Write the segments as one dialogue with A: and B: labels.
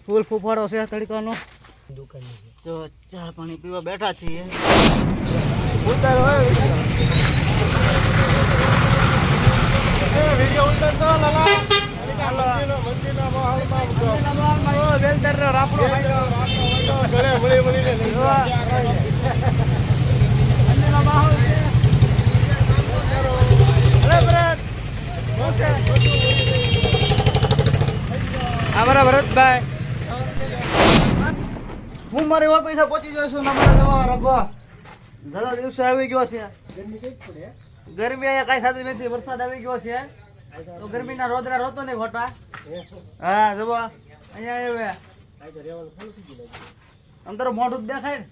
A: ફૂલ ફૂફાડો છે તડકાનો. તો ચા પાણી પીવા બેઠા છીએ. અમારા ભરતભાઈ હું મારી ઓર પૈસા પહોંચી ગયો છું. અમારા જવા રગવા દાદા દિવસે આવી ગયો છે. ગરમી અહીંયા કાંઈ થતી નથી. વરસાદ આવી ગયો છે તો ગરમીના રોદરા રોતો નહીં ખોટા. હા જવા અહીંયા આવ્યા અંદર મોઢું જ દેખાય ને.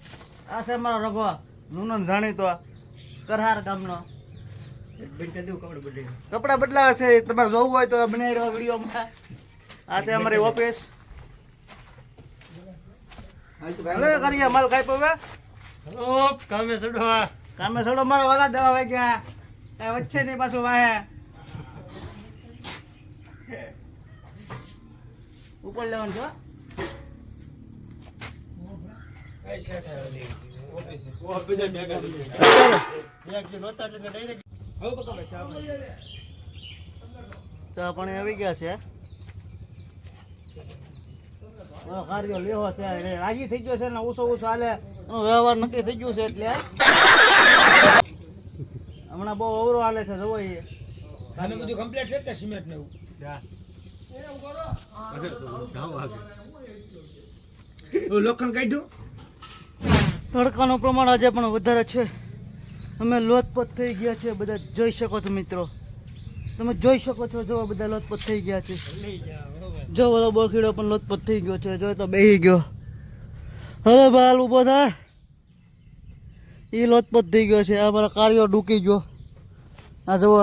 A: આ છે અમારો રગવા નુનો જાણીતો કરહાર ગામનો. કપડા બદલાવે છે. તમારે જોવું હોય તો બનાવી રહ્યો વિડીયોમાં. આ છે અમારી ઓફિસ. હલે કરીએ માલ ખાઈ પવે કામે ચડો મારો વાલા દવા વાઈ ગયા. કઈ વચ્ચે નહીં પાછું વાહે ઉપર લેવાનું છો. ચા પાણી આવી ગયા છે. કાર્યો લેવો છે રાજી થઈ ગયો છે ને ઓછો હાલે એનો વ્યવહાર નક્કી થઈ ગયું છે એટલે હમણાં બહુ અવરો હાલે છે. જવો એ બધું કમ્પ્લીટ છે કે સિમેન્ટ ને લોખંડ કાઢ્યું. તડકાનું પ્રમાણ આજે પણ વધારે છે. અમે લોથપોથ થઈ ગયા છે. બધા જોઈ શકો છો મિત્રો. તમે જોઈ શકો છો. જો બધા લોથપોથ થઈ ગયા છે. જો ઓલો બોખીડો પણ લોથપોથ થઈ ગયો છે. જો તો બેહી ગયો. હવે બાલ ઉભો થાય એ લોથપોથ થઈ ગયો છે. આ મારા કાર્યો ડૂકી ગયો. આ જુઓ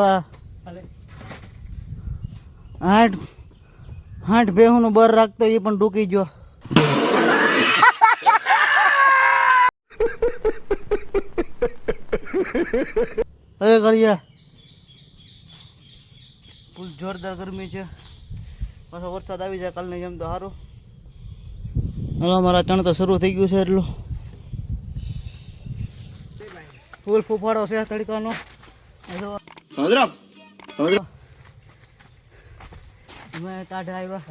A: હાઠ ભેહુંનું બર રાખતો એ પણ ડૂકી ગયો. હવે કરીએ ફૂલ જોરદાર ગરમી છે. પાછો વરસાદ આવી જાય કાલની જેમ તો સારું. હવે અમારા ચણ તો શરૂ થઈ ગયું છે. એટલું ફૂલ ફૂફાડો છે તડકાનો. મેં કાઢે આવ્યા.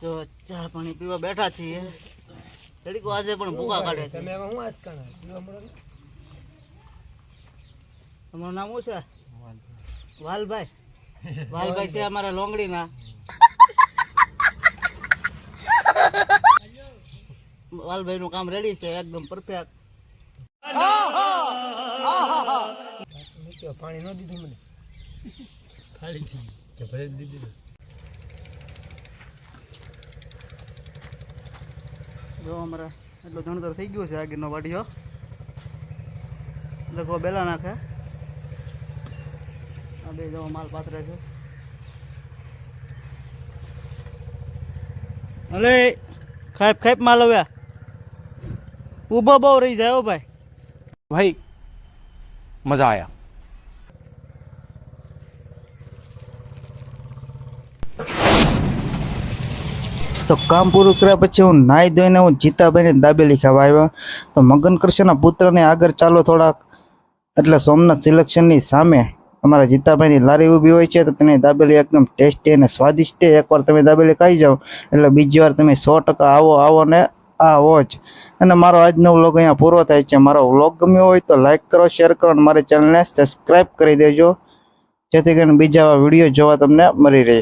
A: તો ચા પાણી પીવા બેઠા છીએ. તડકો આજે પણ ભૂકા કાઢે છે. તમારું નામ શું છે? વાલભાઈ. વાલભાઈ છે અમારા લોંગડીના. વાલભાઈ નું કામ રેડી છે એકદમ પરફેક્ટ. પાણી ન દીધું મને. જો અમારે એટલો જણતર થઈ ગયો છે. આગળનો વાડીઓ લખો બેલા નાખે. આ બે જો માલ પાથરે છે. અલે ખાઈપ માલ હવે ઊભો બહુ રહી જાય. હો ભાઈ
B: भाई मजा आया.
C: તો કામ પૂરું કર્યા પછી હું નાહી ધોઈને હું જીતાભાઈને દાબેલી ખાવા આવ્યો. તો મગન કૃષ્ણના પુત્રને આગળ ચાલો થોડાક. એટલે સોમનાથ સિલેક્શનની સામે અમારા જીતાભાઈની લારી ઊભી હોય છે. તો તેની દાબેલી એકદમ ટેસ્ટી અને સ્વાદિષ્ટ. એકવાર તમે દાબેલી ખાઈ જાઓ એટલે બીજી વાર તમે 100% આવો ને આવો જ. અને મારો આજનો વ્લોગ અહીંયા પૂરો થાય છે. મારો વ્લોગ ગમ્યો હોય તો લાઈક કરો, શેર કરો અને મારી ચેનલને સબસ્ક્રાઈબ કરી દેજો જેથી કરીને બીજા વિડીયો જોવા તમને મળી રહે.